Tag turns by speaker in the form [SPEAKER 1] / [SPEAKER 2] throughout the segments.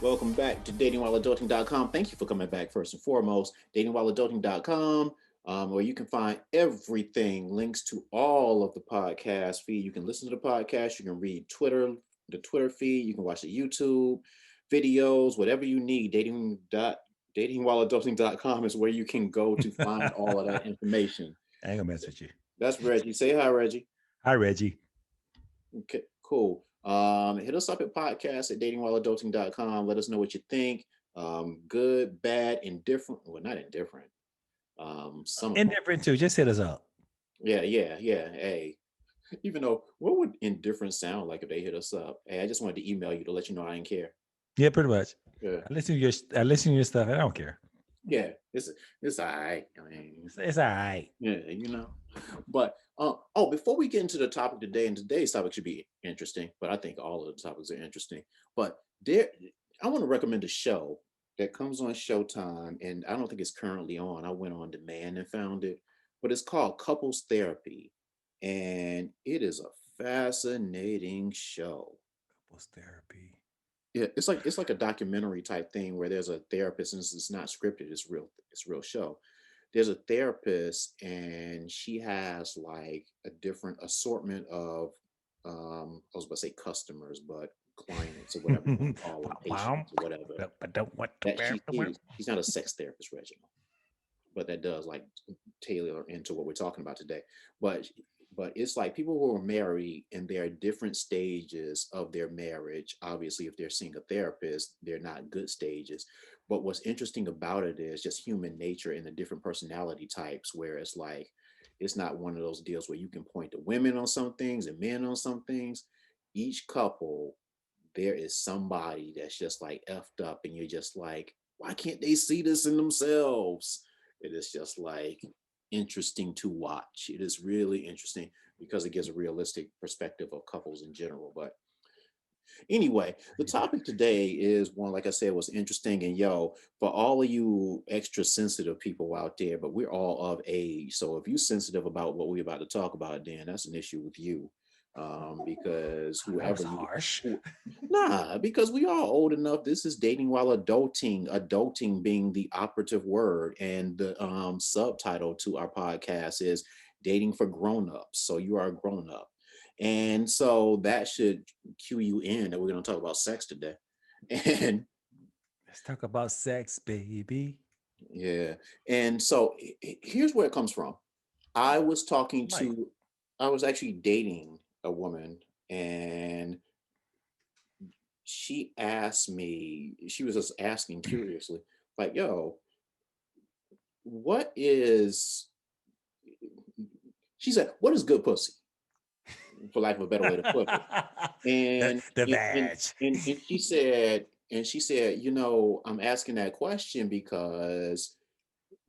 [SPEAKER 1] Welcome back to datingwhileadulting.com. Thank you for coming back first and foremost. Datingwhileadulting.com, where you can find everything, links to all of the podcast feed. You can listen to the podcast, you can read the Twitter feed, you can watch the YouTube videos, whatever you need. Datingwhileadulting.com is where you can go to find all of that information.
[SPEAKER 2] I ain't gonna mess with you.
[SPEAKER 1] That's Reggie. Say hi, Reggie.
[SPEAKER 2] Hi, Reggie.
[SPEAKER 1] Okay, cool. Hit us up at podcast at datingwhileadulting.com. Let us know what you think. Good, bad, indifferent. Well, not indifferent. Some of them.
[SPEAKER 2] Indifferent too. Just hit us up.
[SPEAKER 1] Yeah. Hey, even though, what would indifferent sound like if they hit us up? Hey, I just wanted to email you to let you know I didn't care.
[SPEAKER 2] Yeah, pretty much.
[SPEAKER 1] Yeah,
[SPEAKER 2] I listen to your stuff. I don't care.
[SPEAKER 1] yeah. It's all right. I mean,
[SPEAKER 2] It's all right.
[SPEAKER 1] yeah. But before we get into the topic today, and today's topic should be interesting, but I think all of the topics are interesting. But there, I want to recommend a show that comes on Showtime, and I don't think it's currently on. I went on demand and found it, but it's called Couples Therapy, and it is a fascinating show.
[SPEAKER 2] Couples therapy.
[SPEAKER 1] Yeah, it's like a documentary type thing where there's a therapist, and it's not scripted. It's real show. There's a therapist, and she has like a different assortment of I was about to say customers, but clients or whatever you want to call them, patients or whatever.
[SPEAKER 2] But don't want to
[SPEAKER 1] That
[SPEAKER 2] wear
[SPEAKER 1] she
[SPEAKER 2] the word.
[SPEAKER 1] sees. She's not a sex therapist, Reginald, but that does like tailor into what we're talking about today. But but it's like people who are married and they're at different stages of their marriage. Obviously, if they're seeing a therapist, they're not good stages. But what's interesting about it is just human nature and the different personality types, where it's like it's not one of those deals where you can point to women on some things and men on some things. Each couple, there is somebody that's just like effed up, and you're just like, why can't they see this in themselves? It is just like interesting to watch. It is really interesting because it gives a realistic perspective of couples in general. But anyway, the topic today is one, like I said, was interesting. And yo, for all of you extra sensitive people out there, but we're all of age. So if you're sensitive about what we're about to talk about, then that's an issue with you. Because
[SPEAKER 2] That was
[SPEAKER 1] whoever you,
[SPEAKER 2] harsh.
[SPEAKER 1] who, nah, because we are old enough. This is dating while adulting, adulting being the operative word. And the subtitle to our podcast is dating for grown-ups. So you are a grown-up. And so that should cue you in that we're going to talk about sex today. And
[SPEAKER 2] Let's talk about sex, baby.
[SPEAKER 1] yeah. And so here's where it comes from. I was talking
[SPEAKER 2] Mike.
[SPEAKER 1] to, I was actually dating a woman, and she asked me, she was just asking curiously, like, yo, what is, she said, what is good pussy? For lack of a better way to put it.
[SPEAKER 2] the
[SPEAKER 1] And
[SPEAKER 2] the
[SPEAKER 1] and and,
[SPEAKER 2] badge.
[SPEAKER 1] and she said, I'm asking that question because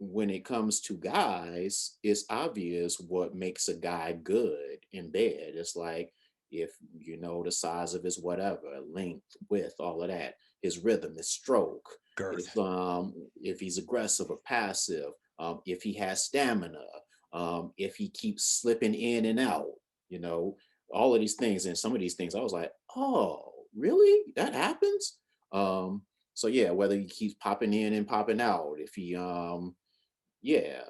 [SPEAKER 1] when it comes to guys, it's obvious what makes a guy good in bed. It's like if you know the size of his whatever, length, width, all of that, his rhythm, his stroke,
[SPEAKER 2] Girth.
[SPEAKER 1] if he's aggressive or passive, if he has stamina, if he keeps slipping in and out, you know, all of these things. And some of these things I was like, oh, really? That happens? So yeah, whether he keeps popping in and popping out, if he yeah.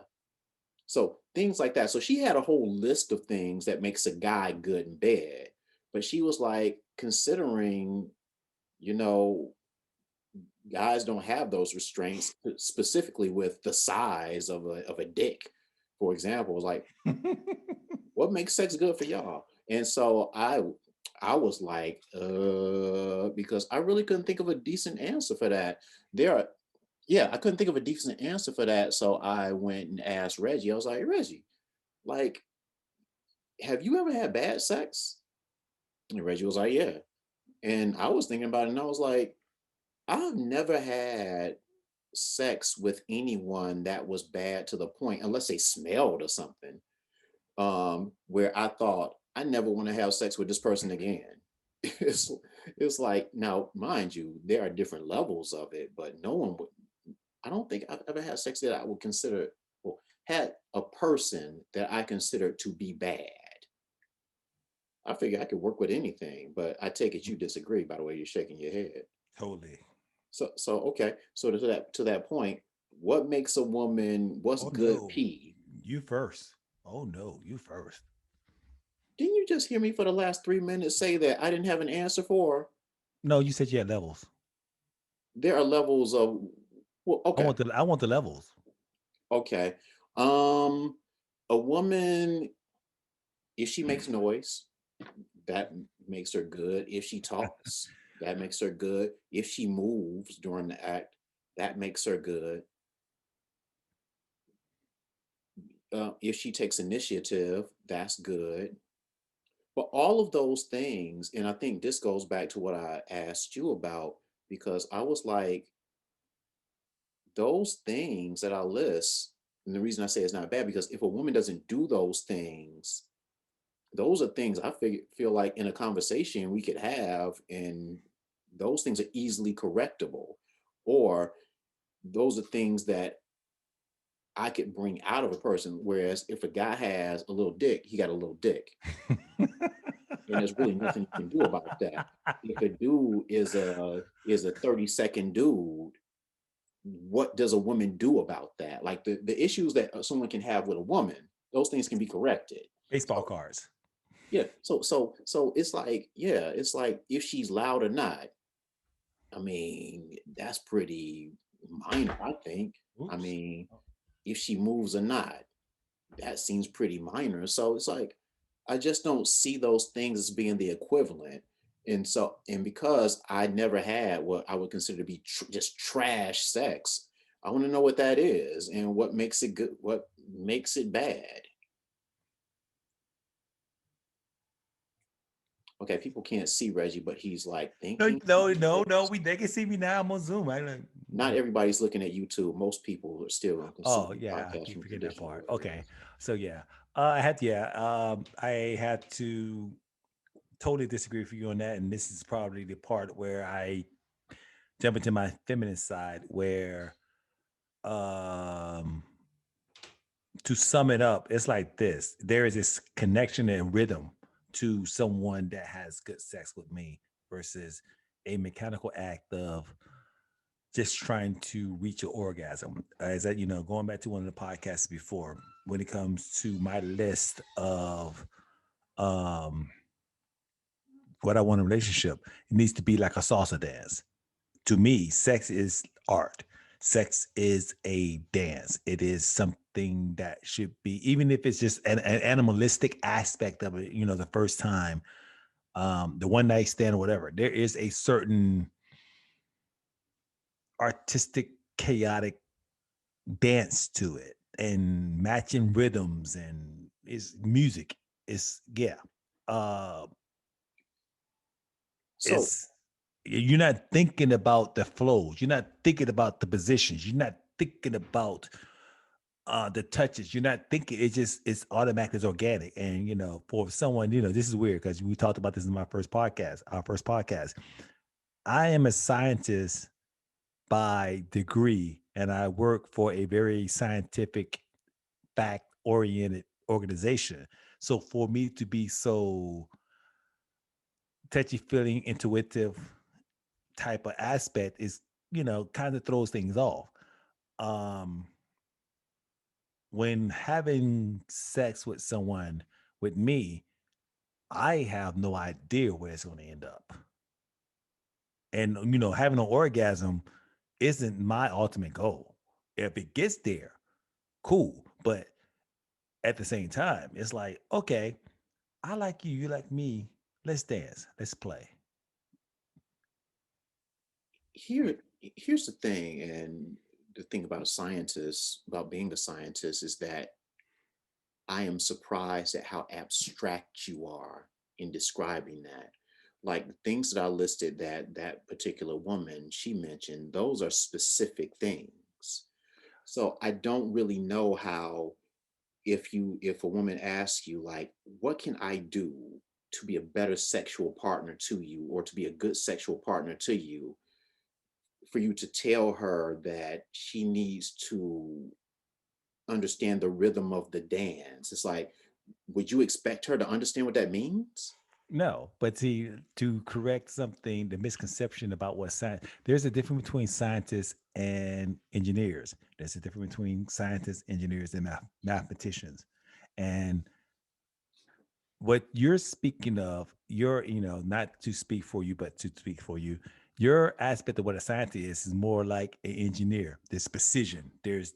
[SPEAKER 1] So things like that. So she had a whole list of things that makes a guy good in bed. But she was like, considering, you know, guys don't have those restraints, specifically with the size of a dick, for example. It was like, what makes sex good for y'all? And so I was like, because I really couldn't think of a decent answer for that. There are Yeah, I couldn't think of a decent answer for that. So I went and asked Reggie. I was like, Reggie, like, have you ever had bad sex? And Reggie was like, yeah. And I was thinking about it, and I was like, I've never had sex with anyone that was bad to the point, unless they smelled or something, where I thought I never want to have sex with this person again. It's it's like, now, mind you, there are different levels of it, but no one would. I don't think I've ever had sex that I would consider, well, had a person that I considered to be bad. I figure I could work with anything, but I take it you disagree by the way you're shaking your head.
[SPEAKER 2] Totally.
[SPEAKER 1] So okay. So to that point, what makes a woman? What's
[SPEAKER 2] Oh
[SPEAKER 1] good
[SPEAKER 2] no,
[SPEAKER 1] pee?
[SPEAKER 2] you first. Oh no, you first.
[SPEAKER 1] Didn't you just hear me for the last 3 minutes say that I didn't have an answer for?
[SPEAKER 2] No, you said you had levels.
[SPEAKER 1] There are levels of. Well, okay,
[SPEAKER 2] I want the levels.
[SPEAKER 1] okay. Um, a woman, if she makes noise, that makes her good. If she talks, that makes her good. If she moves during the act, that makes her good. If she takes initiative, that's good. But all of those things, and I think this goes back to what I asked you about, because I was like, those things that I list, and the reason I say it's not bad, because if a woman doesn't do those things, those are things feel like in a conversation we could have, and those things are easily correctable. Or those are things that I could bring out of a person. Whereas if a guy has a little dick, he got a little dick. And there's really nothing you can do about that. If a dude is a 30-second dude, what does a woman do about that? Like the issues that someone can have with a woman, those things can be corrected.
[SPEAKER 2] Baseball
[SPEAKER 1] So
[SPEAKER 2] cards.
[SPEAKER 1] yeah, so it's like, yeah, it's like if she's loud or not, I mean, that's pretty minor, I think. I
[SPEAKER 2] Oops.
[SPEAKER 1] mean, if she moves or not, that seems pretty minor. So it's like, I just don't see those things as being the equivalent. And because I never had what I would consider to be just trash sex, I want to know what that is and what makes it good, what makes it bad. Okay, people can't see Reggie, but he's like
[SPEAKER 2] No,
[SPEAKER 1] thinking
[SPEAKER 2] no,
[SPEAKER 1] about
[SPEAKER 2] no, no.
[SPEAKER 1] this.
[SPEAKER 2] They can see me now. I'm on Zoom. I like.
[SPEAKER 1] Not everybody's looking at YouTube. Most people are still going to consume
[SPEAKER 2] Oh
[SPEAKER 1] the
[SPEAKER 2] yeah, I
[SPEAKER 1] podcast
[SPEAKER 2] keep
[SPEAKER 1] from
[SPEAKER 2] forgetting that
[SPEAKER 1] traditional
[SPEAKER 2] part.
[SPEAKER 1] ways.
[SPEAKER 2] Okay, so yeah, I had to totally disagree with you on that, and this is probably the part where I jump into my feminine side, where um to sum it up, it's like this: there is this connection and rhythm to someone that has good sex with me versus a mechanical act of just trying to reach an orgasm. As that, going back to one of the podcasts before, when it comes to my list of um what I want in a relationship, it needs to be like a salsa dance. To me, sex is art. Sex is a dance. It is something that should be, even if it's just an animalistic aspect of it, the first time, the one night stand or whatever, there is a certain artistic, chaotic dance to it and matching rhythms and is music. It's yeah. Uh
[SPEAKER 1] So
[SPEAKER 2] it's you're not thinking about the flows, you're not thinking about the positions, you're not thinking about the touches, you're not thinking, it's automatic, it's organic. And for someone, this is weird because we talked about this in my first podcast, our first podcast. I am a scientist by degree, and I work for a very scientific, fact oriented organization. So for me to be so touchy feeling, intuitive type of aspect is, kind of throws things off. Um, when having sex with someone, with me, I have no idea where it's going to end up. And, having an orgasm isn't my ultimate goal. If it gets there, cool. But at the same time, it's like, okay, I like you, you like me. Let's dance. Let's play.
[SPEAKER 1] here here's the thing, and the thing about a scientist, about being a scientist, is that I am surprised at how abstract you are in describing that. Like the things that I listed, that that particular woman she mentioned, those are specific things. So I don't really know how, if a woman asks you like, what can I do to be a better sexual partner to you, or to be a good sexual partner to you, for you to tell her that she needs to understand the rhythm of the dance. It's like, would you expect her to understand what that means?
[SPEAKER 2] No, but see, to correct something, the misconception about what science, there's a difference between scientists and engineers. There's a difference between scientists, engineers, and mathematicians. And what you're speaking of, not to speak for you, but to speak for you, your aspect of what a scientist is more like an engineer. There's precision.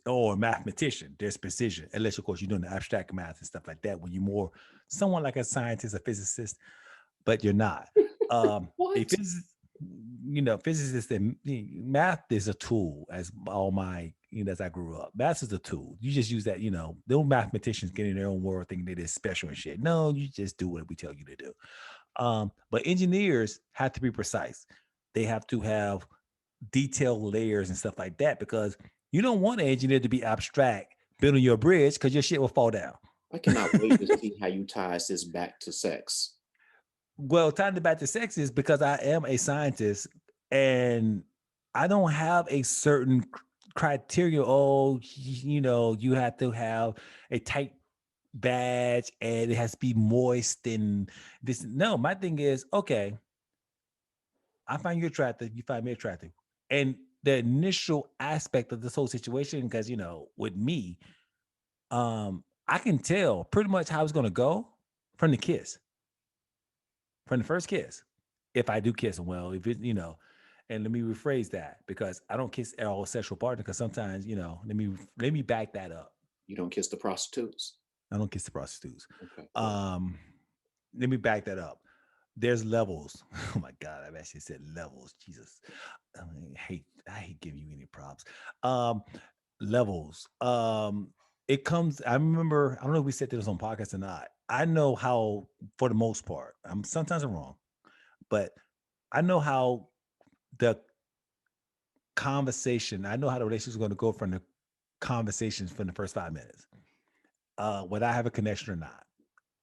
[SPEAKER 2] Or a mathematician. There's precision. Unless, of course, you're doing the abstract math and stuff like that. When you're more someone like a scientist, a physicist, but you're not. A
[SPEAKER 1] What?
[SPEAKER 2] physicist and math is a tool as all my, as I grew up. Math is a tool. You just use that, those mathematicians get in their own world thinking that it's special and shit. No, you just do what we tell you to do. But engineers have to be precise. They have to have detailed layers and stuff like that because you don't want an engineer to be abstract building your bridge because your shit will fall down.
[SPEAKER 1] I cannot wait to see how you ties this back to sex.
[SPEAKER 2] Well, tying it back to sex is because I am a scientist and I don't have a certain criteria. Oh, you have to have a tight badge and it has to be moist and this. No, my thing is okay. I find you attractive. You find me attractive, and the initial aspect of this whole situation, because with me, I can tell pretty much how it's gonna go from the kiss, from the first kiss. If I do kiss them, well, if and let me rephrase that because I don't kiss all sexual partners because sometimes, let me back that up.
[SPEAKER 1] You don't kiss the prostitutes.
[SPEAKER 2] I don't kiss the prostitutes.
[SPEAKER 1] Okay, good.
[SPEAKER 2] Um, Let me back that up. There's levels. Oh my God, I've actually said levels. Jesus. I hate giving you any props. Um, Levels. It comes, I remember, I don't know if we said this on podcast or not. I know how, for the most part, sometimes I'm wrong, but I know how the I know how the relationship is going to go from the conversations from the first 5 minutes. Whether I have a connection or not.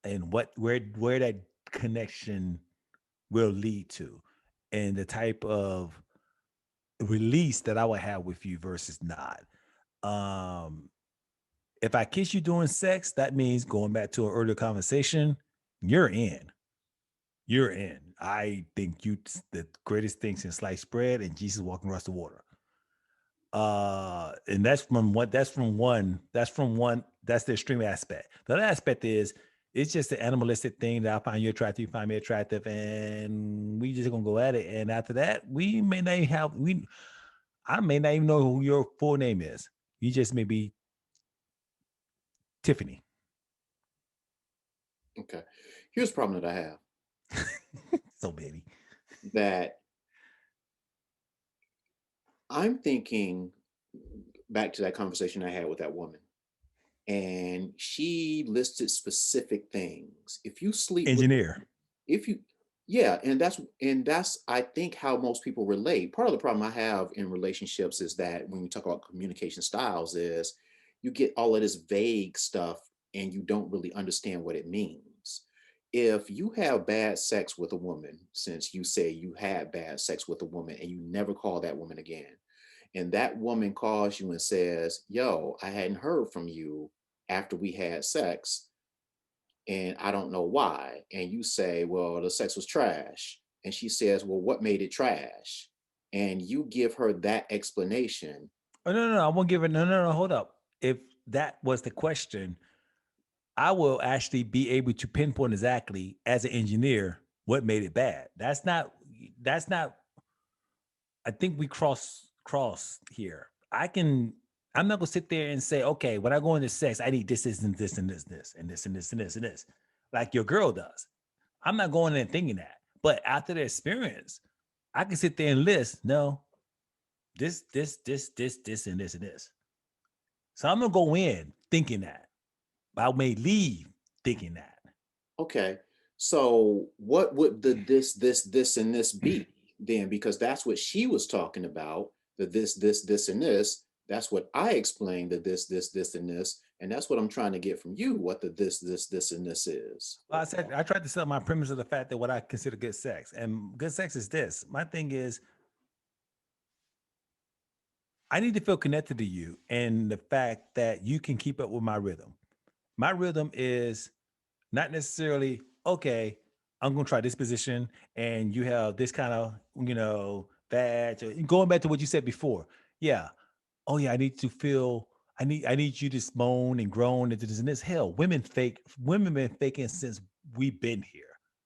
[SPEAKER 2] And where that connection will lead to and the type of release that I would have with you versus not. Um, if I kiss you during sex, that means going back to an earlier conversation, you're in. You're in. I think you the greatest thing since sliced bread and Jesus walking across the water. And that's the extreme aspect. The other aspect is it's just the animalistic thing that I find you attractive, you find me attractive, and we just gonna go at it. And after that, we may not even have we I may not even know who your full name is. You just may be Tiffany.
[SPEAKER 1] Okay. Here's a problem that I have,
[SPEAKER 2] So baby.
[SPEAKER 1] that I'm thinking back to that conversation I had with that woman, and she listed specific things. If you sleep with,
[SPEAKER 2] Engineer.
[SPEAKER 1] if you, yeah, and that's I think how most people relate. Part of the problem I have in relationships is that when we talk about communication styles, is you get all of this vague stuff and you don't really understand what it means. If you have bad sex with a woman, since you say you had bad sex with a woman and you never call that woman again, and that woman calls you and says, "Yo, I hadn't heard from you after we had sex, and I don't know why." And you say, "Well, the sex was trash." And she says, "Well, what made it trash?" And you give her that explanation.
[SPEAKER 2] Oh no, I won't give it. No, hold up. If that was the question, I will actually be able to pinpoint exactly as an engineer what made it bad. That's not I think we cross here. I'm not gonna sit there and say, okay, when I go into sex, I need this and this and this, and this and this and this and this, like your girl does. I'm not going in thinking that. But after the experience, I can sit there and list, no, this, and this and this. So I'm gonna go in thinking that. I may leave thinking that.
[SPEAKER 1] Okay, so what would the this, and this be then? Because that's what she was talking about, the this, and this. That's what I explained, the this, and this. And that's what I'm trying to get from you, what the this, and this is.
[SPEAKER 2] Well, I said I tried to sell my premise of the fact that what I consider good sex, and good sex is this. My thing is, I need to feel connected to you, and the fact that you can keep up with my rhythm. My rhythm is not necessarily okay. I'm gonna try this position, and you have this kind of, badge. Going back to what you said before, yeah. Oh yeah, I need to feel. I need you to moan and groan and this and this. Hell, women fake. Women been faking since we've been here.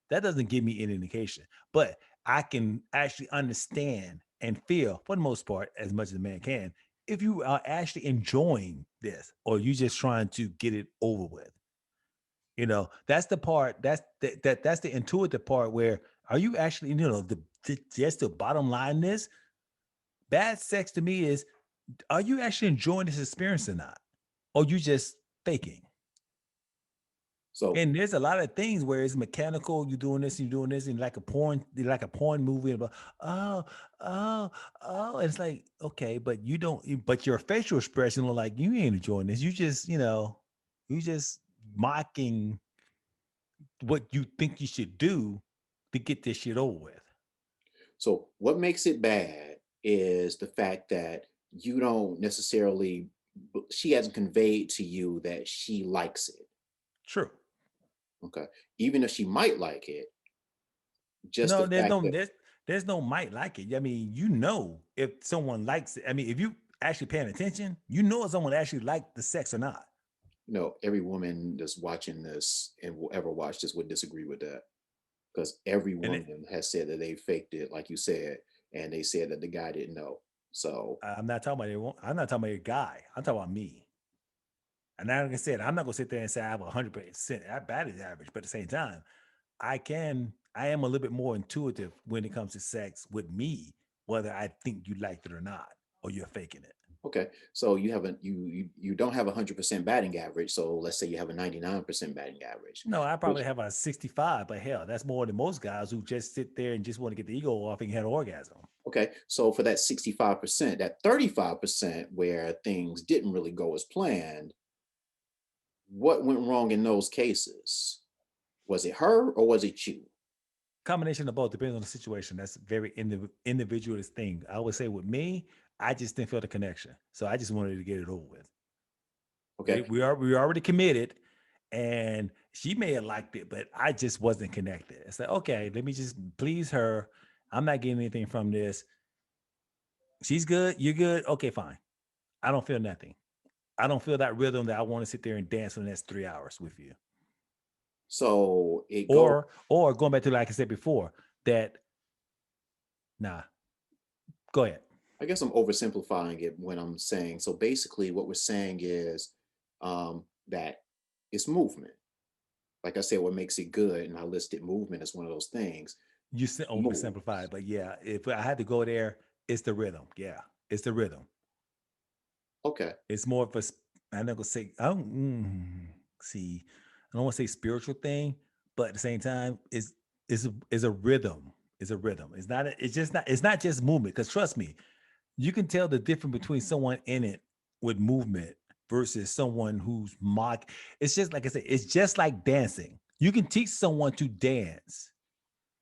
[SPEAKER 2] That doesn't give me any indication, but I can actually understand and feel for the most part as much as a man can if you are actually enjoying this or you just trying to get it over with. That's the part. That's the intuitive part where are you actually, just the bottom line is bad sex to me is are you actually enjoying this experience or not? Or you just faking?
[SPEAKER 1] So
[SPEAKER 2] And there's a lot of things where it's mechanical, you're doing this, and like a porn movie about, oh, oh, oh. And it's like, okay, but you don't, but your facial expression look like you ain't enjoying this. You just mocking what you think you should do to get this shit over with.
[SPEAKER 1] so what makes it bad is the fact that you don't necessarily she hasn't conveyed to you that she likes it.
[SPEAKER 2] True.
[SPEAKER 1] Okay. Even if she might like it, just
[SPEAKER 2] No,
[SPEAKER 1] the fact that
[SPEAKER 2] there's no might like it. I mean, if someone likes it. I mean, if you actually paying attention, if someone actually like the sex or not.
[SPEAKER 1] every woman that's watching this and will ever watch this would disagree with that. Because every
[SPEAKER 2] And it,
[SPEAKER 1] woman has said that they faked it, like you said, and they said that the guy didn't know. So,
[SPEAKER 2] I'm not talking about it. I'm not talking about a guy. I'm talking about me. And like I said, I'm not gonna sit there and say I have 100%. That bad is average, but at the same time, I am a little bit more intuitive when it comes to sex with me, whether I think you liked it or not, or you're faking it.
[SPEAKER 1] okay, so you haven't you don't have 100% batting average. So let's say you have a 99% batting average,
[SPEAKER 2] No, I probably
[SPEAKER 1] which
[SPEAKER 2] have a 65, but hell, that's more than most guys who just sit there and just want to get the ego off and get an orgasm.
[SPEAKER 1] okay, so for that 65%, that 35% where things didn't really go as planned, what went wrong in those cases? Was it her or was it you?
[SPEAKER 2] Combination of both depends on the situation. That's a very individualist thing. I would say with me, I just didn't feel the connection, so I just wanted to get it over with.
[SPEAKER 1] Okay,
[SPEAKER 2] We already committed, and she may have liked it, but I just wasn't connected. It's like, okay, let me just please her. I'm not getting anything from this. She's good. You're good. Okay, fine. I don't feel nothing. I don't feel that rhythm that I want to sit there and dance for the next 3 hours with you.
[SPEAKER 1] so it go.
[SPEAKER 2] Or going back to like I said before, that nah, go ahead.
[SPEAKER 1] I guess I'm oversimplifying it when I'm saying so. Basically, what we're saying is that it's movement. Like I said, what makes it good, and I listed movement as one of those things.
[SPEAKER 2] You said
[SPEAKER 1] Move.
[SPEAKER 2] oversimplified, but yeah, if I had to go there, it's the rhythm. Yeah, it's the rhythm.
[SPEAKER 1] Okay.
[SPEAKER 2] It's more of a. I'm not gonna say. I don't see. I don't want to say spiritual thing, but at the same time, it's a rhythm. It's a rhythm. It's not. It's just not. It's not just movement. Because trust me, you can tell the difference between someone in it with movement versus someone who's mock. It's just like I said. It's just like dancing. You can teach someone to dance,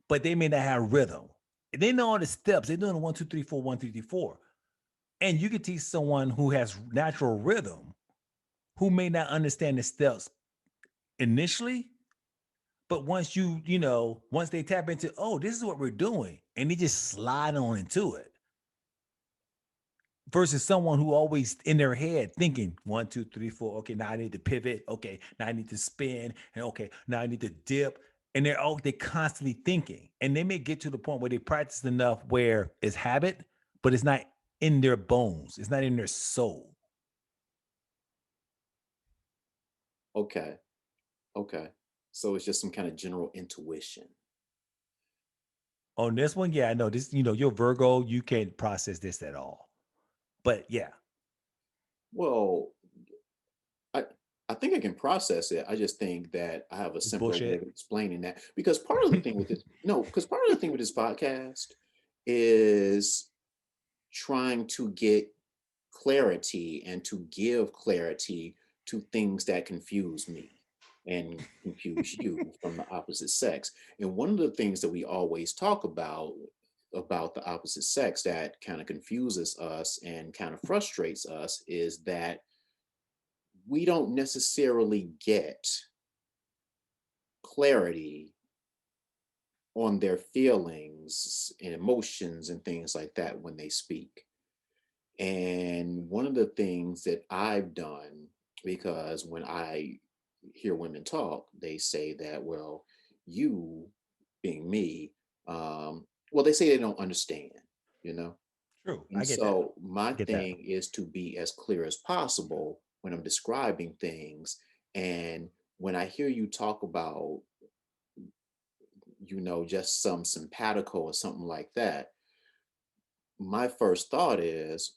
[SPEAKER 2] but they may not have rhythm. They know all the steps. They're doing the 1, 2, 3, 4, 1, 2, 3, 4. And you can teach someone who has natural rhythm, who may not understand the steps initially, but once they tap into, oh, this is what we're doing, and they just slide on into it. Versus someone who always in their head thinking 1, 2, 3, 4. Okay, now I need to pivot. Okay, now I need to spin, and okay, now I need to dip. And they're constantly thinking, and they may get to the point where they practice enough where it's habit, but it's not in their bones. It's not in their soul.
[SPEAKER 1] Okay. Okay. So it's just some kind of general intuition.
[SPEAKER 2] On this one, yeah, I know this. You're Virgo. You can't process this at all. But yeah,
[SPEAKER 1] Well, I I think I can process it. I just think that I have a
[SPEAKER 2] it's
[SPEAKER 1] simpler way
[SPEAKER 2] bullshit.
[SPEAKER 1] of explaining that because part of the thing with this, no, because part of the thing with this podcast is trying to get clarity and to give clarity to things that confuse me and confuse you from the opposite sex. And one of the things that we always talk about the opposite sex that kind of confuses us and kind of frustrates us is that we don't necessarily get clarity on their feelings and emotions and things like that when they speak. And one of the things that I've done, because when I hear women talk, they say that, well, you being me, well, they say they don't understand, you know?
[SPEAKER 2] True. I
[SPEAKER 1] And
[SPEAKER 2] get that.
[SPEAKER 1] so my
[SPEAKER 2] I get that.
[SPEAKER 1] thing is to be as clear as possible when I'm describing things. And when I hear you talk about, just some simpatico or something like that, my first thought is,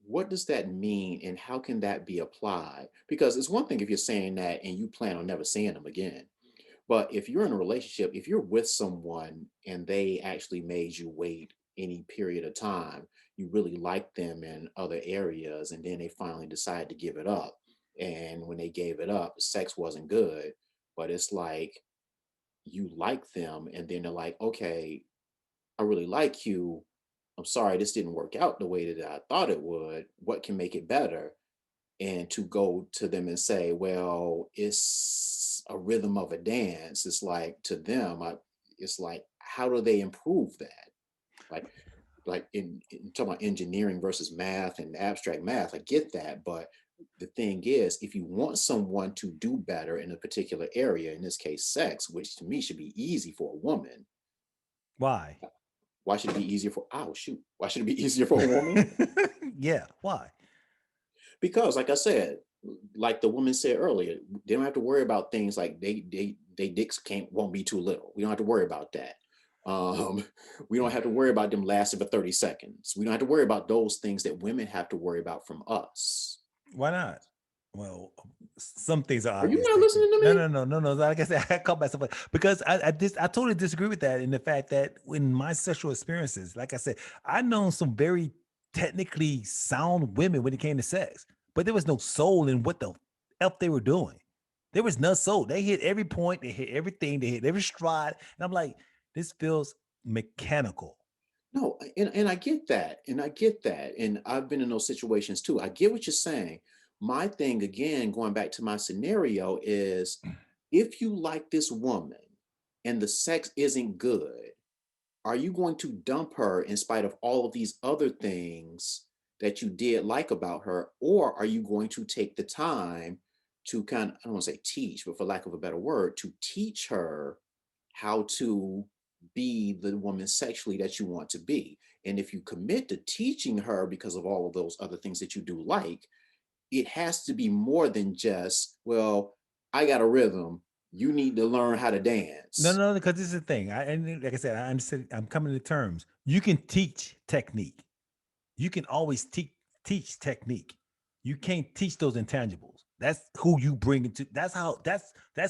[SPEAKER 1] what does that mean and how can that be applied? Because it's one thing if you're saying that and you plan on never seeing them again. But if you're in a relationship, if you're with someone and they actually made you wait any period of time, you really like them in other areas, and then they finally decide to give it up. And when they gave it up, sex wasn't good, but it's like you like them, and then they're like, okay, I really like you. I'm sorry this didn't work out the way that I thought it would. What can make it better? And to go to them and say, well, it's a rhythm of a dance. It's like to them, it's like, how do they improve that? Like, in talking about engineering versus math and abstract math, I get that. But the thing is, if you want someone to do better in a particular area, in this case, sex, which to me should be easy for a woman,
[SPEAKER 2] Why?
[SPEAKER 1] why should it be easier for, oh, shoot, why should it be easier for a woman?
[SPEAKER 2] Yeah. Why?
[SPEAKER 1] Because, like I said, like the woman said earlier, they don't have to worry about things like they dicks won't be too little. We don't have to worry about that. Um, we don't have to worry about them lasting for 30 seconds. We don't have to worry about those things that women have to worry about from us.
[SPEAKER 2] Why not? Well, some things are
[SPEAKER 1] Are you
[SPEAKER 2] obvious.
[SPEAKER 1] not listening to
[SPEAKER 2] No,
[SPEAKER 1] me?
[SPEAKER 2] no, no, no, no. Like I said, I call myself because I totally disagree with that in the fact that in my sexual experiences, like I said, I known some very technically sound women when it came to sex, but there was no soul in what the f they were doing. There was no soul. They hit every point, they hit everything, they hit every stride, and I'm like, this feels mechanical.
[SPEAKER 1] No, and I get that, and I get that, and I've been in those situations too. I get what you're saying. My thing, again, going back to my scenario, is if you like this woman and the sex isn't good, are you going to dump her in spite of all of these other things that you did like about her? Or are you going to take the time to kind of, I don't want to say teach, but for lack of a better word, to teach her how to be the woman sexually that you want to be? And if you commit to teaching her because of all of those other things that you do like, it has to be more than just, well, I got a rhythm. You need to learn how to
[SPEAKER 2] No,
[SPEAKER 1] dance.
[SPEAKER 2] no, because this is the thing. And like I said, I understand. I'm coming to terms. You can teach technique. You can always teach technique. You can't teach those intangibles. That's who you bring into. That's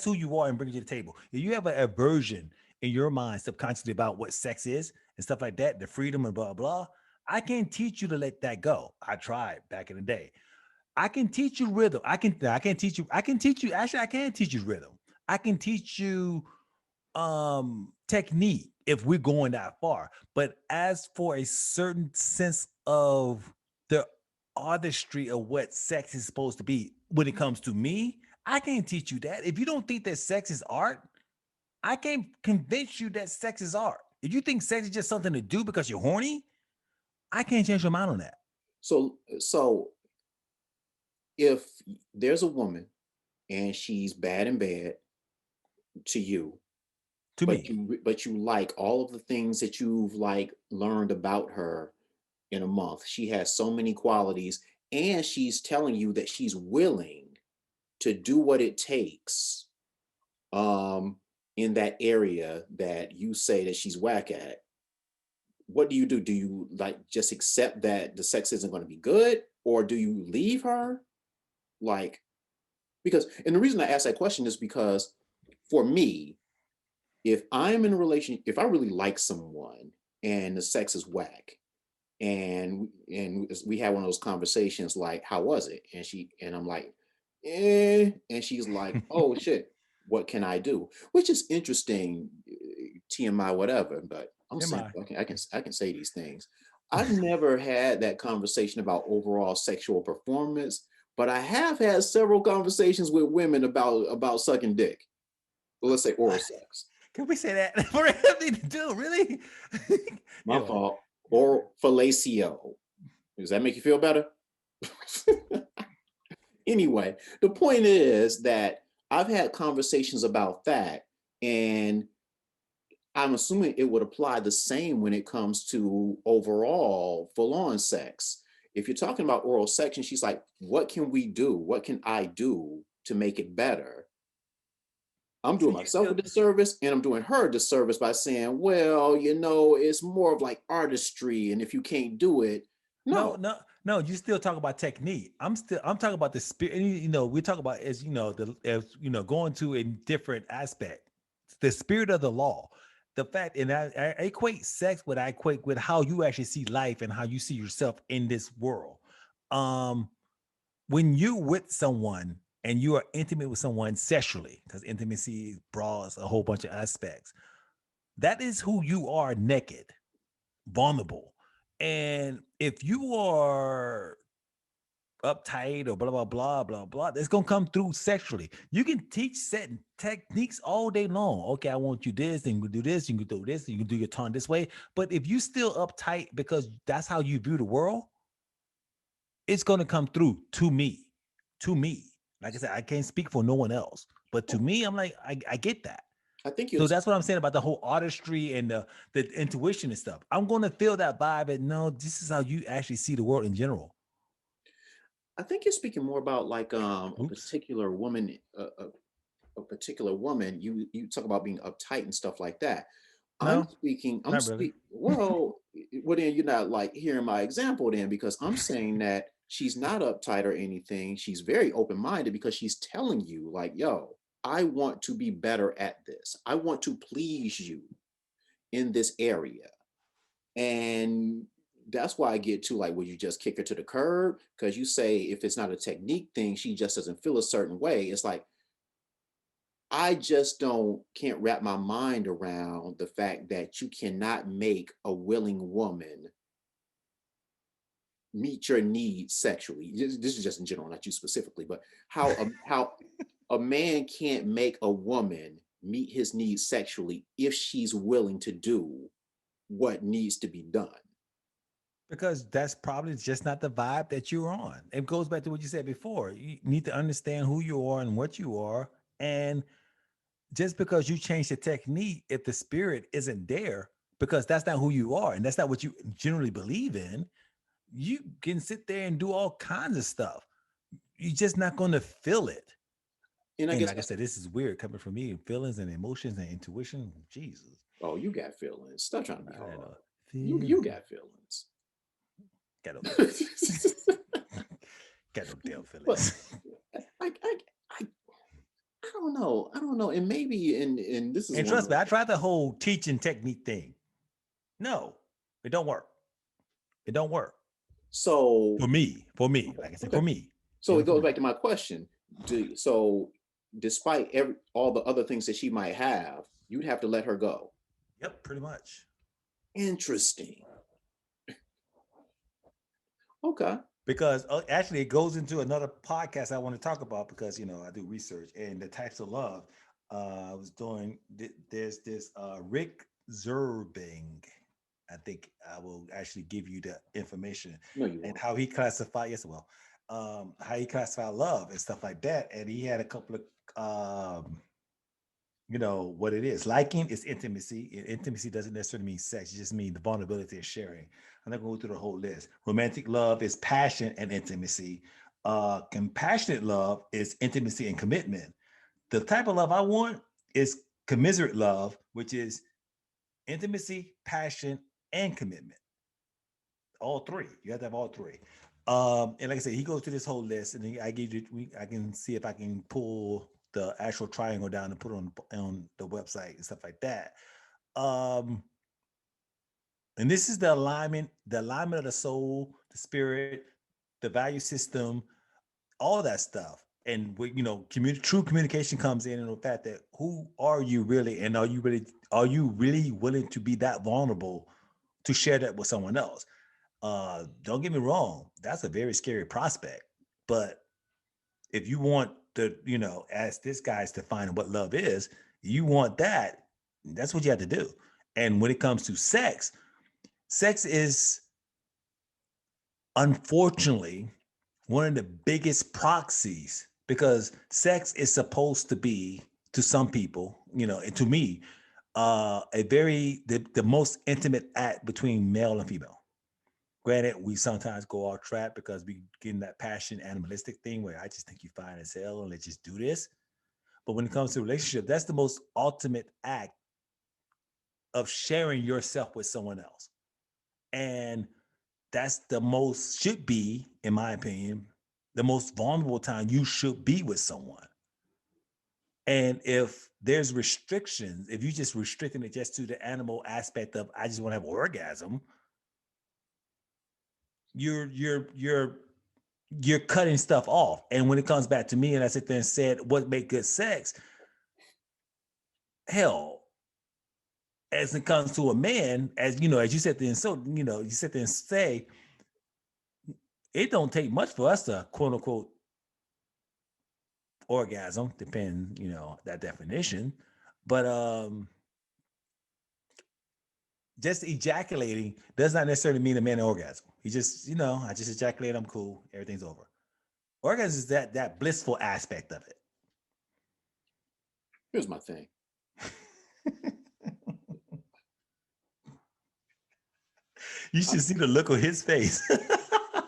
[SPEAKER 2] who you are and bring it to the table. If you have an aversion in your mind subconsciously about what sex is and stuff like that, the freedom and blah blah. I can't teach you to let that go. I tried back in the day. I can teach you rhythm. I can teach you actually I can teach you rhythm. I can teach you technique if we're going that far. But as for a certain sense of the artistry of what sex is supposed to be when it comes to me, I can't teach you that. If you don't think that sex is art, I can't convince you that sex is art. If you think sex is just something to do because you're horny, I can't change your mind on that.
[SPEAKER 1] So if there's a woman and she's bad in bed to you,
[SPEAKER 2] To
[SPEAKER 1] but
[SPEAKER 2] me,
[SPEAKER 1] you like all of the things that you've like learned about her in a month. She has so many qualities, and she's telling you that she's willing to do what it takes um in that area that you say that she's whack at. What do you do? Do you like just accept that the sex isn't going to be good, or do you leave her? Like, because, and the reason I ask that question is because for me, if I'm in a relationship, if I really like someone and the sex is whack, and we had one of those conversations like, how was it? And I'm like, and she's like, oh shit, what can I do? Which is interesting, TMI, whatever. But I'm
[SPEAKER 2] am
[SPEAKER 1] saying,
[SPEAKER 2] I?
[SPEAKER 1] okay, I can say these things. I've never had that conversation about overall sexual performance, but I have had several conversations with women about sucking dick. Well, let's say oral sex.
[SPEAKER 2] Can we say that? For everything to do, really?
[SPEAKER 1] My
[SPEAKER 2] Anyway,
[SPEAKER 1] fault. Or fellatio. Does that make you feel better? Anyway, the point is that I've had conversations about that, and I'm assuming it would apply the same when it comes to overall full on sex. If you're talking about oral sex, and she's like, what can we do? What can I do to make it better? I'm
[SPEAKER 2] so
[SPEAKER 1] doing
[SPEAKER 2] you
[SPEAKER 1] myself a
[SPEAKER 2] still
[SPEAKER 1] disservice and I'm doing her a disservice by saying, well, it's more of like artistry. And if you can't do it,
[SPEAKER 2] no,
[SPEAKER 1] no.
[SPEAKER 2] no, no. You still talk about technique. I'm talking about the spirit. We talk about as going to a different aspect, the spirit of the law. The fact, and I equate sex with I equate with how you actually see life and how you see yourself in this world. Um, when you're with someone and you are intimate with someone sexually, because intimacy draws a whole bunch of aspects, that is who you are naked, vulnerable. And if you are uptight or blah blah blah blah blah, that's gonna come through sexually. You can teach certain techniques all day long. Okay, I want you this, and you can do this, you can do this, you can do your tongue this way. But if you still uptight because that's how you view the world, it's gonna come through to me. To me. Like I said, I can't speak for no one else. But to me, I'm like, I get that.
[SPEAKER 1] I think
[SPEAKER 2] So
[SPEAKER 1] it's
[SPEAKER 2] that's what I'm saying about the whole artistry and the intuition and stuff. I'm gonna feel that vibe and no, this is how you actually see the world in general.
[SPEAKER 1] I think you're speaking more about like a
[SPEAKER 2] Oops.
[SPEAKER 1] particular woman, a particular woman. You talk about being uptight and stuff like that.
[SPEAKER 2] No,
[SPEAKER 1] I'm
[SPEAKER 2] not really.
[SPEAKER 1] speak well then you're not like hearing my example then because I'm saying that she's not uptight or anything. She's very open-minded because she's telling you like, yo, I want to be better at this. I want to please you in this area. And that's why I get to like, would you just kick her to the curb? Because you say if it's not a technique thing, she just doesn't feel a certain way. It's like I just don't can't wrap my mind around the fact that you cannot make a willing woman meet your needs sexually. This is just in general, not you specifically, but how a man can't make a woman meet his needs sexually if she's willing to do what needs to be done.
[SPEAKER 2] Because that's probably just not the vibe that you're on. It goes back to what you said before. You need to understand who you are and what you are. And just because you change the technique, if the spirit isn't there, because that's not who you are and that's not what you generally believe in, you can sit there and do all kinds of stuff. You're just not going to feel it.
[SPEAKER 1] And I
[SPEAKER 2] And
[SPEAKER 1] guess
[SPEAKER 2] like I
[SPEAKER 1] that's
[SPEAKER 2] said, this is weird coming from me. Feelings and emotions and intuition. Jesus.
[SPEAKER 1] oh, you got feelings. Stop trying to be
[SPEAKER 2] I don't
[SPEAKER 1] hard.
[SPEAKER 2] know.
[SPEAKER 1] You got feelings.
[SPEAKER 2] Got no feelings. Got no damn
[SPEAKER 1] But
[SPEAKER 2] feelings.
[SPEAKER 1] I, I, I, I don't know. I don't know. And maybe, and this is
[SPEAKER 2] And
[SPEAKER 1] one of
[SPEAKER 2] trust me,
[SPEAKER 1] those.
[SPEAKER 2] I tried the whole teaching technique thing. No, it don't work. It don't work
[SPEAKER 1] So,
[SPEAKER 2] for me. For me,
[SPEAKER 1] okay,
[SPEAKER 2] like I said, for
[SPEAKER 1] okay.
[SPEAKER 2] me.
[SPEAKER 1] So
[SPEAKER 2] Even
[SPEAKER 1] it
[SPEAKER 2] for
[SPEAKER 1] goes
[SPEAKER 2] me.
[SPEAKER 1] back to my question. So, despite all the other things that she might have, you'd have to let her go.
[SPEAKER 2] Yep, pretty much.
[SPEAKER 1] Interesting. Okay.
[SPEAKER 2] Because actually, it goes into another podcast I want to talk about because I do research and the types of love. I was doing. There's this Rick Zerbing. I think I will actually give you the information
[SPEAKER 1] No, you
[SPEAKER 2] and
[SPEAKER 1] won't.
[SPEAKER 2] how he classified. Yes, well, how he classified love and stuff like that. And he had a couple of what it is. Liking is intimacy. Intimacy doesn't necessarily mean sex. It just means the vulnerability of sharing. I'm not going to go through the whole list. Romantic love is passion and intimacy. Compassionate love is intimacy and commitment. The type of love I want is commiserate love, which is intimacy, passion, and commitment. All three. You have to have all three. And like I said, he goes through this whole list, and I give you. I can see if I can pull the actual triangle down and put it on the website and stuff like that. Um, and this is the alignment of the soul, the spirit, the value system, all that stuff. And true communication comes in, and the fact that who are you really, and are you really willing to be that vulnerable to share that with someone else? Don't get me wrong, that's a very scary prospect. But if you want as this guy's defining what love is, you want that. That's what you have to do. And when it comes to sex, sex is unfortunately one of the biggest proxies because sex is supposed to be to some people, and to me, a very the most intimate act between male and female. Granted, we sometimes go off track because we get in that passion animalistic thing where I just think you fine as hell and let's just do this. But when it comes to relationship, that's the most ultimate act of sharing yourself with someone else. And that's the most should be, in my opinion, the most vulnerable time you should be with someone. And if there's restrictions, if you just restricting it just to the animal aspect of I just want to have an orgasm, you're you're you're you're cutting stuff off. And when it comes back to me and I sit there and said what make good sex, hell, as it comes to a man, as you know, as you sit there and you sit there and say, it don't take much for us to quote unquote orgasm, depend, that definition. But just ejaculating does not necessarily mean a man orgasm. He just, I just ejaculate, I'm cool, everything's over. Orgasm is that blissful aspect of
[SPEAKER 1] Here's my thing.
[SPEAKER 2] it. You
[SPEAKER 1] I,
[SPEAKER 2] should see the look on his face.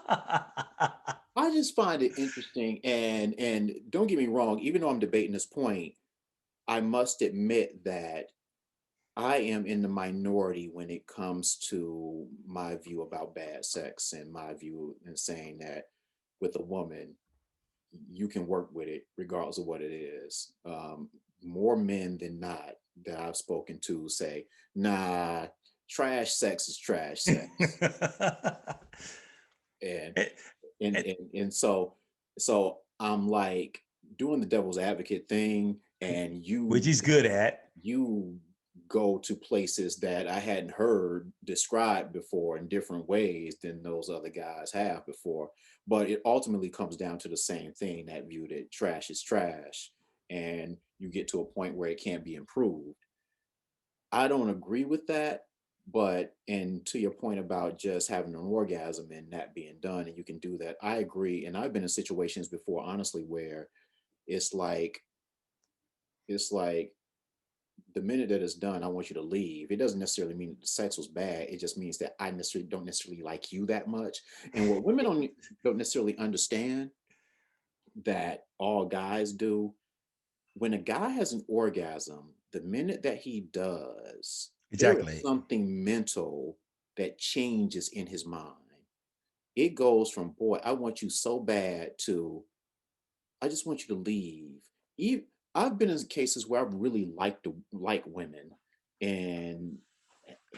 [SPEAKER 1] I just find it interesting, and don't get me wrong, even though I'm debating this point, I must admit that I am in the minority when it comes to my view about bad sex and my view in saying that with a woman, you can work with it regardless of what it is. More men than not that I've spoken to say, nah, trash sex is trash sex. And
[SPEAKER 2] And-
[SPEAKER 1] and so I'm like doing the devil's advocate thing, and
[SPEAKER 2] which he's good at.
[SPEAKER 1] you go to places that I hadn't heard described before in different ways than those other guys have before. But it ultimately comes down to the same thing, that view that trash is trash, and you get to a point where it can't be improved. I don't agree with that, but and to your point about just having an orgasm and that being done, and you can do that, I agree. And I've been in situations before, honestly, where it's like it's like the minute that it's done, I want you to leave. It doesn't necessarily mean that the sex was bad. It just means that I necessarily don't necessarily like you that much. And what women don't necessarily understand that all guys do, when a guy has an orgasm, the minute that he does, there is
[SPEAKER 2] Ejaculate.
[SPEAKER 1] something mental that changes in his mind. It goes from, boy, I want you so bad, to I just want you to leave. Eve, I've been in cases where I've really like women and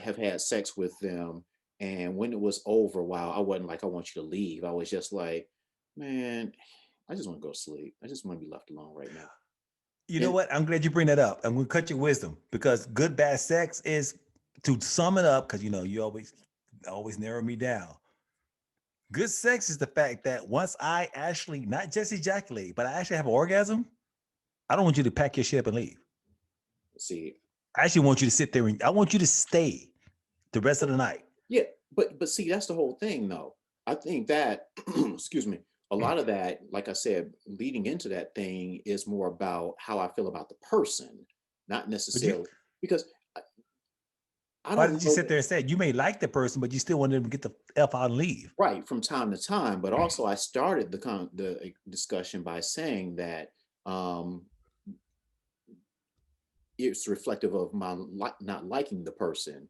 [SPEAKER 1] have had sex with them. And when it was over, wow, I wasn't like, I want you to leave. I was just like, man, I just want to go to sleep. I just want to be left alone right now.
[SPEAKER 2] You know
[SPEAKER 1] And
[SPEAKER 2] what? I'm glad you bring that up. I'm going to cut your wisdom because good bad sex is, to sum it up, because you always narrow me down. Good sex is the fact that once I actually not just ejaculate, but I actually have an orgasm, I don't want you to pack your shit up and leave.
[SPEAKER 1] see,
[SPEAKER 2] I actually want you to sit there and I want you to stay the rest of the night.
[SPEAKER 1] yeah, but see, that's the whole thing, though. I think that, excuse me, a lot of that, like I said, leading into that thing is more about how I feel about the person, not
[SPEAKER 2] But you,
[SPEAKER 1] necessarily because I, I
[SPEAKER 2] why
[SPEAKER 1] don't
[SPEAKER 2] did you
[SPEAKER 1] know
[SPEAKER 2] sit
[SPEAKER 1] that,
[SPEAKER 2] there and say you may like the person, but you still want them to get the F out and leave?
[SPEAKER 1] right, from time to time. But also, I started the discussion by saying that um, it's reflective of my not liking the person.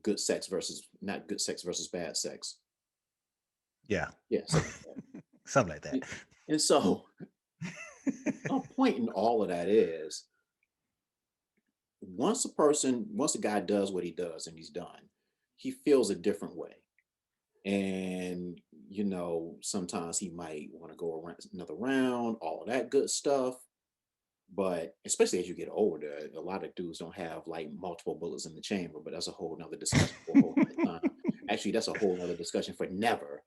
[SPEAKER 1] Good sex versus not good sex versus bad sex.
[SPEAKER 2] Yeah,
[SPEAKER 1] Yeah, something like
[SPEAKER 2] something like
[SPEAKER 1] that.
[SPEAKER 2] that.
[SPEAKER 1] And so, my point in all of that is, once a guy does what he does and he's done, he feels a different way. And sometimes he might want to go around another round, all of that good stuff. But especially as you get older, a lot of dudes don't have like multiple bullets in the chamber. But that's a whole nother discussion for a whole nother time. Actually, that's a whole nother discussion for never.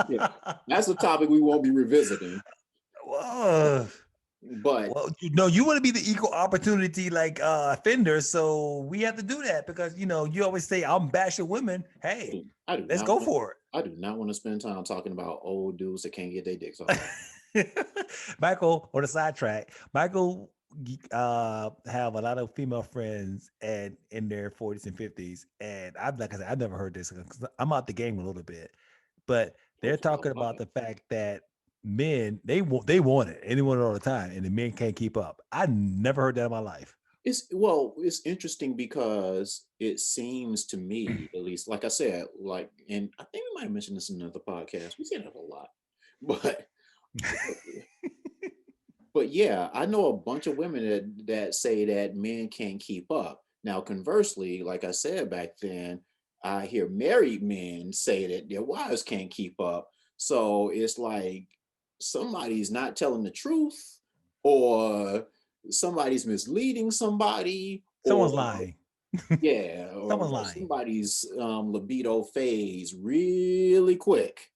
[SPEAKER 1] Yeah, that's a topic we won't be revisiting.
[SPEAKER 2] Whoa.
[SPEAKER 1] But
[SPEAKER 2] Well, you know, you want to be the equal opportunity like offender, so we have to do that because you know you always say I'm bashing women. Hey,
[SPEAKER 1] I do
[SPEAKER 2] let's
[SPEAKER 1] not
[SPEAKER 2] go
[SPEAKER 1] want
[SPEAKER 2] for
[SPEAKER 1] I do not want to spend time talking about old dudes that can't get their dicks off.
[SPEAKER 2] it. Michael, on the sidetrack, Michael have a lot of female friends and in their 40s and 50s, and I'm like I said, I've never heard this because I'm out the game a little bit, but they're
[SPEAKER 1] Hopefully,
[SPEAKER 2] talking about the fact that men they want it and they want it all the time, and the men can't keep up. I never heard that in my life.
[SPEAKER 1] it's interesting because it seems to me, at least, like I said, like, and I think we might have mentioned this in another podcast. We say that a lot, but but yeah, I know a bunch of women that say that men can't keep up. Now, conversely, like I said back then, I hear married men say that their wives can't keep up. So it's like somebody's not telling the truth, or somebody's misleading somebody, or
[SPEAKER 2] Someone's lying.
[SPEAKER 1] yeah,
[SPEAKER 2] Someone's
[SPEAKER 1] or
[SPEAKER 2] lying.
[SPEAKER 1] somebody's libido fades really quick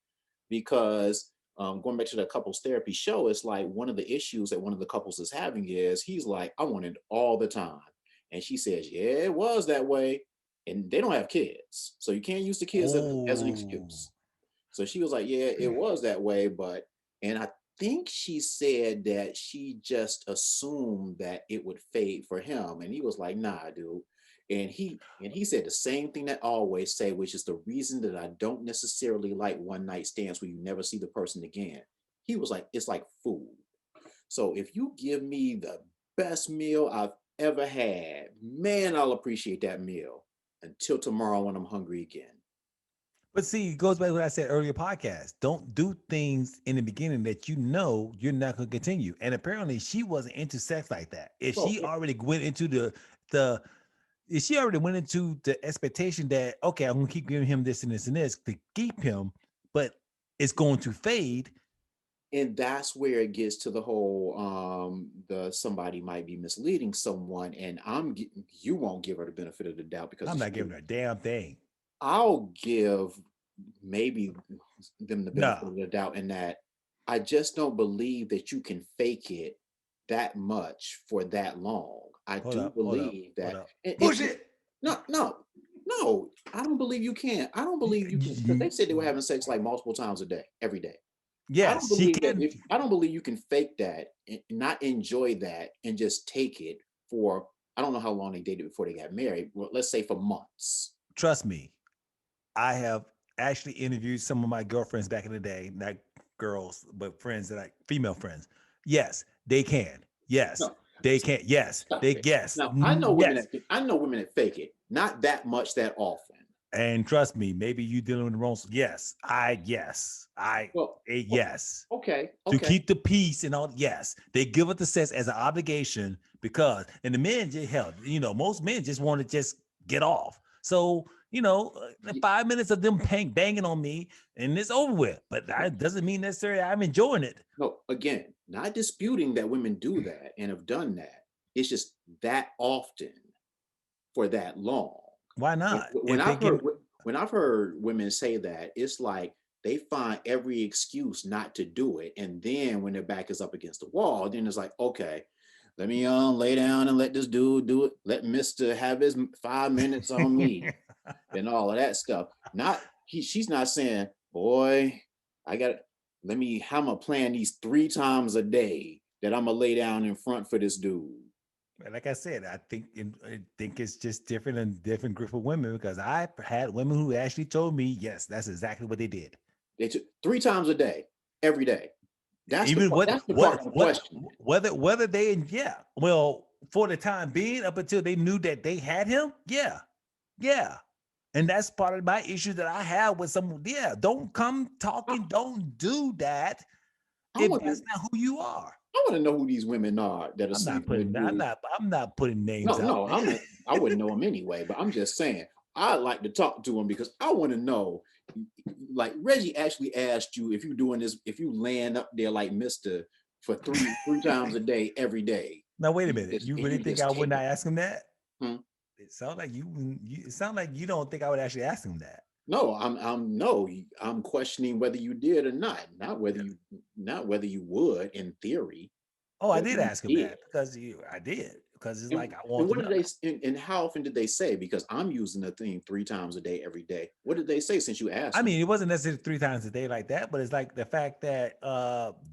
[SPEAKER 1] because going back to the couples therapy show, it's like one of the issues that one of the couples is having is he's like, I want it all the time. And she says, yeah, it was that way. And they don't have kids. So you can't use the kids as an
[SPEAKER 2] Oh,
[SPEAKER 1] excuse. So she was like, yeah, it was that way. And I think she said that she just assumed that it would fade for him. And he was like, nah, dude. And he said the same thing that I always say, which is the reason that I don't necessarily like one night stands where you never see the person again. He was like, it's like food. So if you give me the best meal I've ever had, man, I'll appreciate that meal until tomorrow when I'm hungry again.
[SPEAKER 2] but see, it goes back to what I said earlier podcast. Don't do things in the beginning that you know you're not going to continue. And apparently, she wasn't into sex like that. If
[SPEAKER 1] Well,
[SPEAKER 2] she already went into the if she already went into the expectation that okay, I'm going to keep giving him this and this and this to keep him, but it's going to fade.
[SPEAKER 1] and that's where it gets to the whole the somebody might be misleading someone, and you won't give her the benefit of the doubt because
[SPEAKER 2] I'm
[SPEAKER 1] if
[SPEAKER 2] not
[SPEAKER 1] you
[SPEAKER 2] giving
[SPEAKER 1] do,
[SPEAKER 2] her a damn thing.
[SPEAKER 1] I'll give maybe them the benefit
[SPEAKER 2] No,
[SPEAKER 1] of the doubt in that I just don't believe that you can fake it that much for that long. I
[SPEAKER 2] hold
[SPEAKER 1] do
[SPEAKER 2] up, hold up,
[SPEAKER 1] believe
[SPEAKER 2] hold
[SPEAKER 1] that,
[SPEAKER 2] up.
[SPEAKER 1] and
[SPEAKER 2] Bullshit.
[SPEAKER 1] no, no, no, I don't believe you can. I don't believe you can because they said they were having sex like multiple times a day, every day.
[SPEAKER 2] Yes, she can.
[SPEAKER 1] I don't believe you can fake that and not enjoy that and just take it for I don't know how long they dated before they got married. Well, let's say for months.
[SPEAKER 2] Trust me, I have actually interviewed some of my girlfriends back in the day, not girls, but friends that I female friends. Yes, they can. Yes,
[SPEAKER 1] No,
[SPEAKER 2] they can. Yes,
[SPEAKER 1] stop
[SPEAKER 2] they
[SPEAKER 1] it.
[SPEAKER 2] yes,
[SPEAKER 1] Now I know women
[SPEAKER 2] yes.
[SPEAKER 1] that I know women that fake it, not that much that often.
[SPEAKER 2] And trust me, maybe you dealing with the wrong. Yes,
[SPEAKER 1] Well,
[SPEAKER 2] yes.
[SPEAKER 1] okay,
[SPEAKER 2] To
[SPEAKER 1] okay.
[SPEAKER 2] keep the peace and all. Yes, they give it the sex as an obligation because, and the men just hell, you know, most men just want to just get off. So you know, the
[SPEAKER 1] Y-
[SPEAKER 2] 5 minutes of them banging on me and it's over with. But
[SPEAKER 1] No,
[SPEAKER 2] that doesn't mean necessarily I'm enjoying it.
[SPEAKER 1] no, again, not disputing that women do that and have done that. It's just that often for that long.
[SPEAKER 2] Why
[SPEAKER 1] And
[SPEAKER 2] not? If they give,
[SPEAKER 1] when I've heard women say that, it's like they find every excuse not to do it, and then when their back is up against the wall, then it's like, okay, let me lay down and let this dude do it. Let Mister have his 5 minutes on me and all of that stuff. Not she's not saying, boy, I got let me how I'm gonna plan these 3 times a day that I'm gonna lay down in front for this dude.
[SPEAKER 2] like I said, I think it's just different in different group of women because I had women who actually told me, yes, that's exactly what they did.
[SPEAKER 1] They took 3 times a day, every day.
[SPEAKER 2] Even what
[SPEAKER 1] That's the part I'm questioning.
[SPEAKER 2] whether they yeah, well, for the time being, up until they knew that they had him, yeah, yeah. And that's part of my issue that I have with some, yeah, don't come
[SPEAKER 1] I,
[SPEAKER 2] talking, don't do that
[SPEAKER 1] I
[SPEAKER 2] if
[SPEAKER 1] want
[SPEAKER 2] that's
[SPEAKER 1] to
[SPEAKER 2] not who you are.
[SPEAKER 1] I want to know who these women are that are sleeping with dudes.
[SPEAKER 2] I'm not putting names
[SPEAKER 1] No,
[SPEAKER 2] out
[SPEAKER 1] no,
[SPEAKER 2] there.
[SPEAKER 1] I wouldn't know them anyway. But I'm just saying I'd like to talk to them because I want to know. Like Reggie actually asked you if you're doing this, if you land up there like Mister for three times a day every day,
[SPEAKER 2] Now wait a minute. You
[SPEAKER 1] and
[SPEAKER 2] really
[SPEAKER 1] you
[SPEAKER 2] think
[SPEAKER 1] just
[SPEAKER 2] I would
[SPEAKER 1] take
[SPEAKER 2] not
[SPEAKER 1] it.
[SPEAKER 2] ask him that?
[SPEAKER 1] Hmm?
[SPEAKER 2] It sounds like it sounds like you don't think I would actually ask him that.
[SPEAKER 1] No, no, I'm questioning whether you did or not. Not whether
[SPEAKER 2] Yeah.
[SPEAKER 1] you would in theory.
[SPEAKER 2] Oh, I
[SPEAKER 1] Well,
[SPEAKER 2] did
[SPEAKER 1] you
[SPEAKER 2] ask him
[SPEAKER 1] did.
[SPEAKER 2] that because I did because it's
[SPEAKER 1] And
[SPEAKER 2] like I
[SPEAKER 1] and
[SPEAKER 2] want
[SPEAKER 1] what
[SPEAKER 2] to
[SPEAKER 1] did
[SPEAKER 2] know.
[SPEAKER 1] and how often did they say? Because I'm using the thing 3 times a day every day. What did they say since you
[SPEAKER 2] I
[SPEAKER 1] asked them?
[SPEAKER 2] mean, it wasn't necessarily 3 times a day like that, but it's like the fact that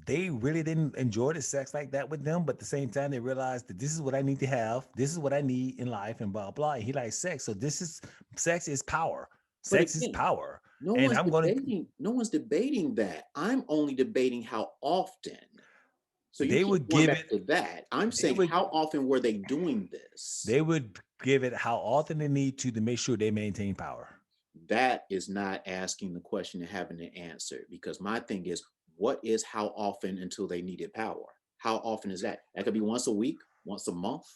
[SPEAKER 2] they really didn't enjoy the sex like that with them, but at the same time they realized that this is what I need to have, this is what I need in life, and blah blah. And he likes sex, so this is sex is power.
[SPEAKER 1] But
[SPEAKER 2] Sex is
[SPEAKER 1] again,
[SPEAKER 2] power, and I'm gonna.
[SPEAKER 1] no one's debating that. I'm only debating how often. So you
[SPEAKER 2] They
[SPEAKER 1] keep
[SPEAKER 2] would
[SPEAKER 1] going
[SPEAKER 2] give
[SPEAKER 1] back
[SPEAKER 2] it.
[SPEAKER 1] to that. I'm
[SPEAKER 2] They
[SPEAKER 1] saying
[SPEAKER 2] would.
[SPEAKER 1] how often were they doing this?
[SPEAKER 2] They would give it how often they need to make sure they maintain power.
[SPEAKER 1] That is not asking the question and having the answer, because my thing is, what is how often until they needed power? How often is that? That could be once a week, once a month.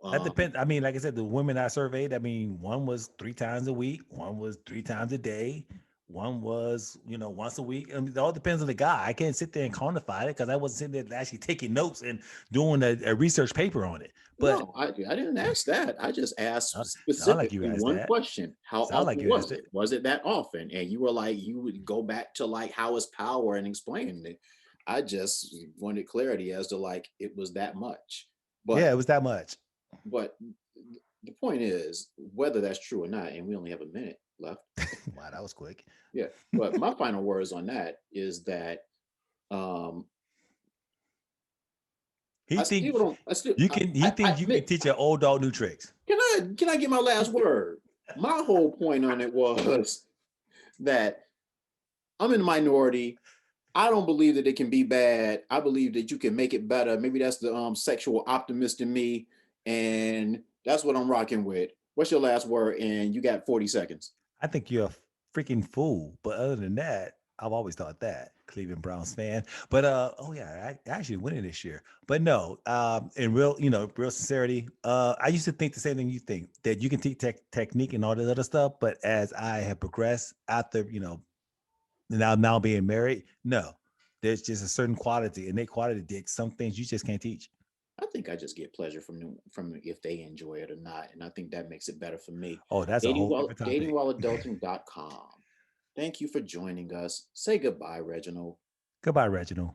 [SPEAKER 2] That
[SPEAKER 1] Um,
[SPEAKER 2] depends. I mean, like I said, the women I surveyed, I mean, one was 3 times a week, one was 3 times a day, one was, once a week. I mean, it all depends on the guy. I can't sit there and quantify it because I wasn't sitting there actually taking notes and doing a research paper on it. But
[SPEAKER 1] no, I didn't ask that. I just asked
[SPEAKER 2] sound like you
[SPEAKER 1] specifically
[SPEAKER 2] asked
[SPEAKER 1] one
[SPEAKER 2] that.
[SPEAKER 1] question. How
[SPEAKER 2] Sound like
[SPEAKER 1] often
[SPEAKER 2] you
[SPEAKER 1] was
[SPEAKER 2] asked
[SPEAKER 1] it?
[SPEAKER 2] it.
[SPEAKER 1] Was it that often? And you were like, you would go back to like how is power and explain it. I just wanted clarity as to like it was that much.
[SPEAKER 2] Yeah,
[SPEAKER 1] But
[SPEAKER 2] it was that much.
[SPEAKER 1] but the point is whether that's true or not, and we only have a minute left.
[SPEAKER 2] Wow, that was quick.
[SPEAKER 1] Yeah. But my final words on that is that um
[SPEAKER 2] He
[SPEAKER 1] I still
[SPEAKER 2] think
[SPEAKER 1] don't I still
[SPEAKER 2] you can. He
[SPEAKER 1] I
[SPEAKER 2] think you can
[SPEAKER 1] admit.
[SPEAKER 2] teach an old dog new tricks.
[SPEAKER 1] Can I get my last word? My whole point on it was that I'm in the minority. I don't believe that it can be bad. I believe that you can make it better. Maybe that's the sexual optimist in me, and that's what I'm rocking with. What's your last word? And you got 40 seconds.
[SPEAKER 2] I think you're a freaking fool. But other than that, I've always thought that Cleveland Browns fan. But oh yeah, I actually winning this year. But no, in real, real sincerity, I used to think the same thing you think that you can teach technique and all that other stuff. But as I have progressed after, now being married, no, there's just a certain quality, and they quality dicks. Some things you just can't teach.
[SPEAKER 1] I think I just get pleasure from if they enjoy it or not, and I think that makes it better for me.
[SPEAKER 2] Oh, that's a whole different topic.
[SPEAKER 1] Datingwhileadulting.com. Thank you for joining us. Say goodbye, Reginald.
[SPEAKER 2] Goodbye, Reginald.